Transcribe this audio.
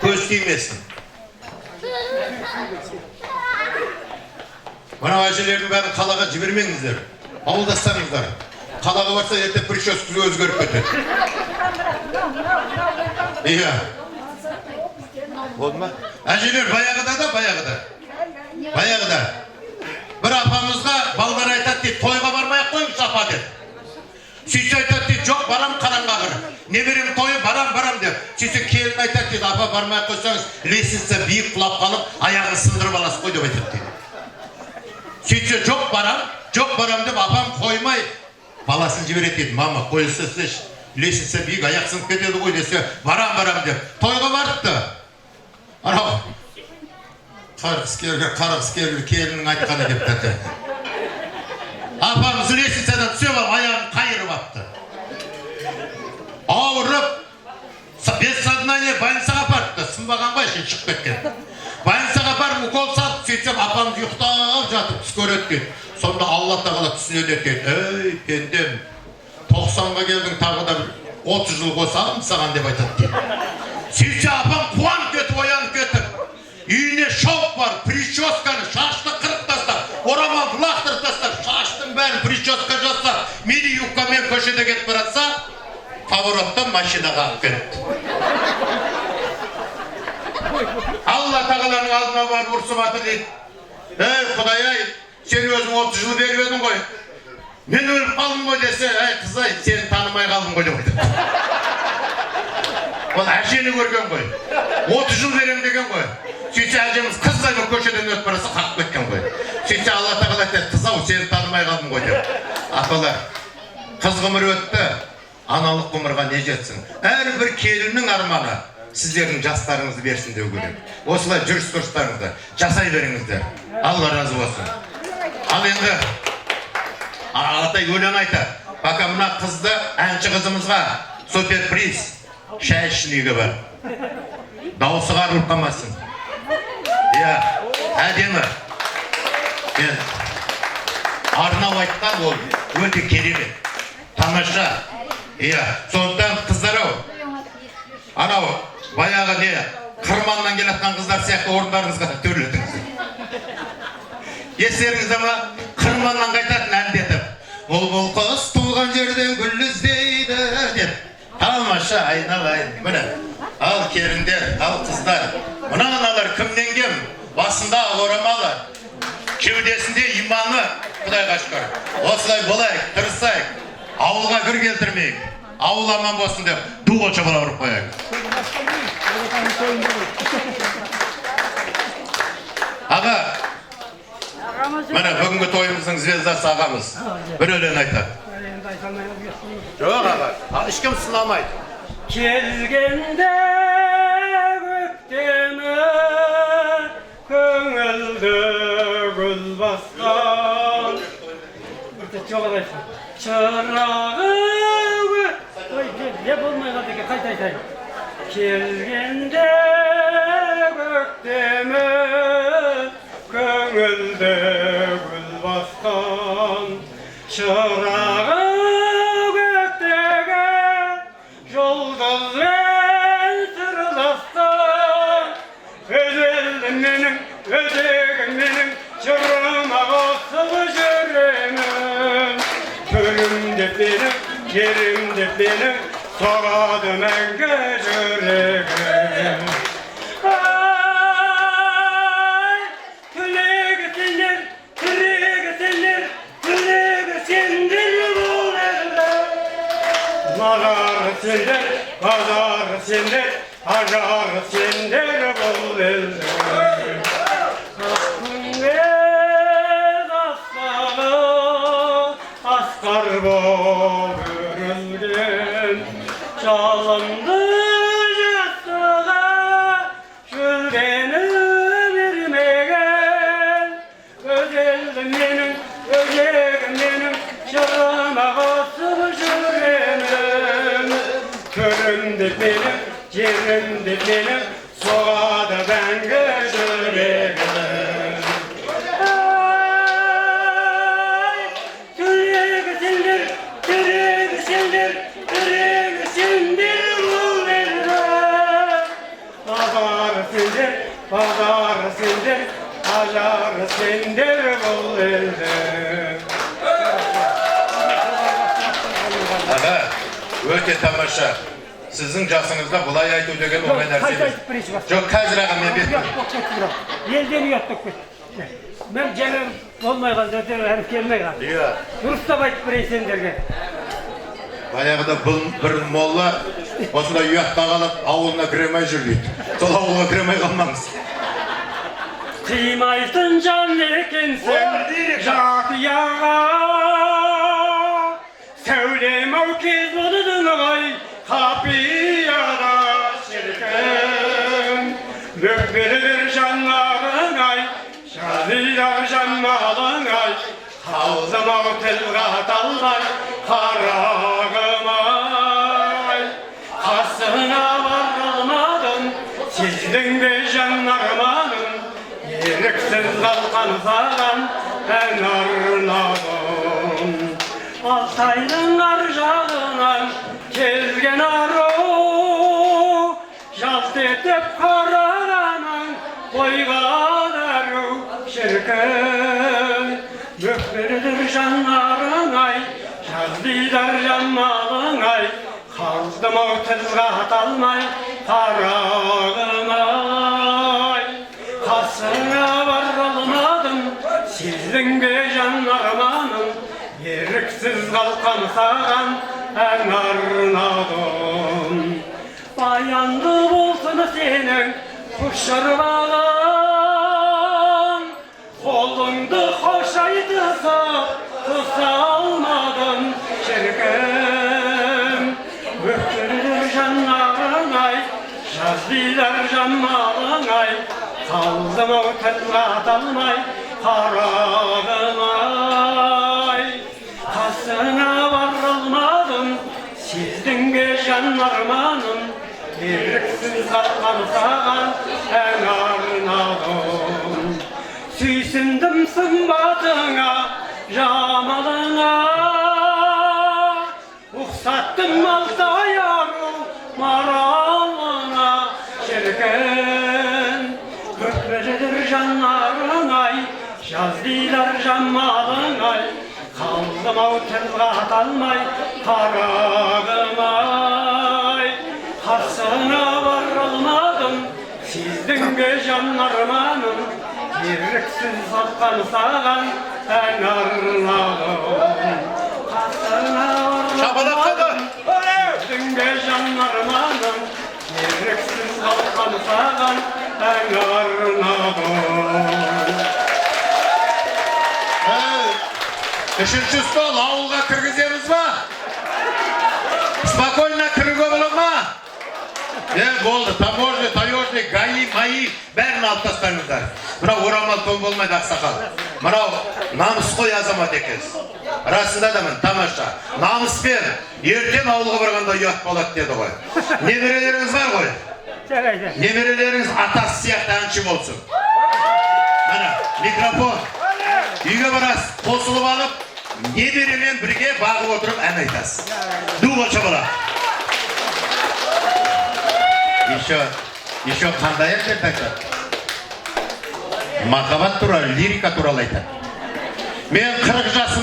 Köz tiymesin. Bana acelelerin bari kalağa cibermengizler. Avuldaşsanızlar. Kalağa varsa erte prişöskülü özgörüp ötür. İyi. Olma. Aceler bayağıda da. Bayağıda. Bir apamızga balgar aytat deyip toyga barmaya koymuş apa deyip. Süyse aytat deyip yok baram karangağır. Ne vereyim toyu baram deyip. Süyse kelin aytat deyip apa barmaya koysanız lesinse büyük kulap kalıp ayağını sındırıp alası koy deyip aytat deyip. Süyse çok baram deyip apam koymay. Balasını ciberet deyip mama koyulsa siz lesinse büyük ayak sınıp ketedi koy dese baram deyip. Toyga vardı. Ana karıks geldi kelinin aytkanı deyip dedi. Apam lesinse'den түсіп alып ayağını kayırıp attı. Ağırıp без сознания больницаға апарды. Сынбаған ғой ішін шығып кеткен. Больницаға апарып укол салып сөйтсем апамыз ұйықтап жатып түс көреді дейді. Сонда Алла тағала түсінеді екен. Ей пендем 90-ға келдің тағы да 30 жыл қосамын саған деп айтады дейді. Сөйтсе апам қуанып кетіп оянып кетіп үйіне шауып бар, прическаны, шашты қырып тастап, орамалды лақтырып тастап, шаштың бәрін прическа жасап, мини юбкамен көшеде кетіп баратса, повороттан машинаға алып кетті. Алла тағаланың алдына барып ұрсып атыр дейді. Ей Құдай-ай, сен өзің 30 жыл беріп едің ғой. Мен өліп қалдым ғой десе, ей қызай, сені танымай қалдым ғой деп айтады. Ол әжені көрген ғой. 30 жыл берем деген ғой. Сөйтсе әжеміз қыздай бір көшеден өтіп бараса қақып кеткен ғой. Сөйтсе Алла тағала айтады, қыз-ау, сені танымай қалдым ғой деп. Апалар, қыз ғұмыр өтті, аналық ғұмырға не жетсін? Әрбір келіннің арманы сіздердің жастарыңызды берсін деу керек. Осылай жүріс-тұрыстарыңызды жасай беріңіздер. Алла разы болсын. Ал енді Ағатай өлең айтады. Бака мына қызды әнші қызымызға суперприз шай ішін үйге бар. Дауысы қарылып қалмасын. Иә, әдемі. Мен арнау айтқан ол өте керемет. Тамаша. Иә, сондықтан қыздар-ау. Анау баяғы не қырманнан келатқан қыздар сияқты орындарыңызға төрлетіңіз. Естеріңізде ма? Қырманнан қайтатын әнді етіп. Бұл құс туған жерден гүл іздейді деп. Тамаша айналайын. Міне, ал керіндер, ал қыздар. Мына аналар кімнен кем? Басында орамалы, кеудесінде иманы. Құдайға шүкір. Осылай болайық, тырысайық. Ауылға кір келтірмейік. Ауыл аман болсын деп ду қочабала ұрып қояйық. Аға, міне бүгінгі тойымыздың звездасы ағамыз. Bir өлең айтады. Жоқ аға, ешкім сынамайды. Келгенде көктемі көңілді гүл басқан шырағы не болмайға деге қайта айтайын. Келгенде көктемі көңілді гүл басқан шырағы көктегі жұлдызбен сырласқан өзелім менің өзегім менің жырыма қосып жүремін төрім деп менің жерім деп менің соғады мәңгі жүрегім ай тілегі сендер тілегі сендер тілегі сендер бұл елді мазары сендер базары сендер ажары сендер бұл елді ақкүңгез аспаны асқар боп өрілген жалынды жастыға жүлдені бермеген өзелім менің өзегім менің жырыма қосып жүремін төрім деп менің жерім деп менің соғады мәңгі жүрегім sender, bazarı sender, ajarı sender bol elde. Ağa, öte tamaşa. Sizin jasыңızda бұлай айту деген оңай нәрсе емес. Жоқ, қазір аға мен бет. Елден ұяттық көт. Мен жаңа болмай қалды, әріп келмей қалды. Дұрыстап айтып берейін сендерге. Баяғыда бір молла осында ұятта қалып, ауылына кіремей жүр дейді. Сол ауылға кіремей қалмаңыз. Қимайтын жан екенсің, жатияға. Сөйлем-ау кез болдың ғой, қапияда шіркін. Бөкпелер жанарың-ай, жазидар жанмалың-ай, қалдым-ау тіл қаталмай, қарағым-ай. Қасыңа барылмадым, сездің бе жан арманым, еріксіз қалқан саған ән арнадым. Алтайдың ар жағынан келген ару, жалт етіп қарағаның бойға дару шіркін. Бөкпелер жанарың-ай, жаздидар жанмалың-ай, қалдым-ау тіл қаталмай, қарағым-ай. Қасыңа барылмадым, сездің бе жан арманым, еріксіз қалқан саған ән арнадым. Баянды болсын сенің құшыр бағың, қолыңды қошайтысып тұса алмадым шіркін. Бөкпелер жанарың-ай, жаздидар жанмалың-ай, қалдым-ау тіл қаталмай, қарағым-ай. Қасыңа барылмадым, сездің бе жан арманым, еріксіз қалқан саған ән арнадым. Сүйсіндім сымбатыңа, жамалыңа, ұқсаттым алтай ару маралыңа шіркін. Бөкпелер жанарың-ай, жаздидар жанмалың-ай, қалдым-ау тіл қаталмай, қарағым-ай. Қасыңа барылмадым, сездің бе жан арманым, еріксіз қалқан саған ән арнадым. Қасыңа барылмадым, сездің бе жан арманым, еріксіз қалқан саған ән арнадым. Үшінші стол ауылға кіргіземіз ба? Спокойно кіруге бола ма? Болды, таможня, таежный, гаи, маи, бәрін алып тастаңыздар. Мынау орамал тон болмайды ақсақал. Мынау намыс қой азамат екенсіз. Расында дамын, тамаша. Намыспен ертең ауылға барғанда ұят болады деді ғой. Немерелеріңіз бар ғой? Немерелеріңіз атасы сияқты әнші болсын. Мына, микрофон. Үйге барасыз, қосылып алып, немеремен бірге бағып отырып ән айтасыз. Ду болша бала. Еще қандай ән деп айтады? Махаббат туралы, лирика туралы айтады. Мен 40 жасым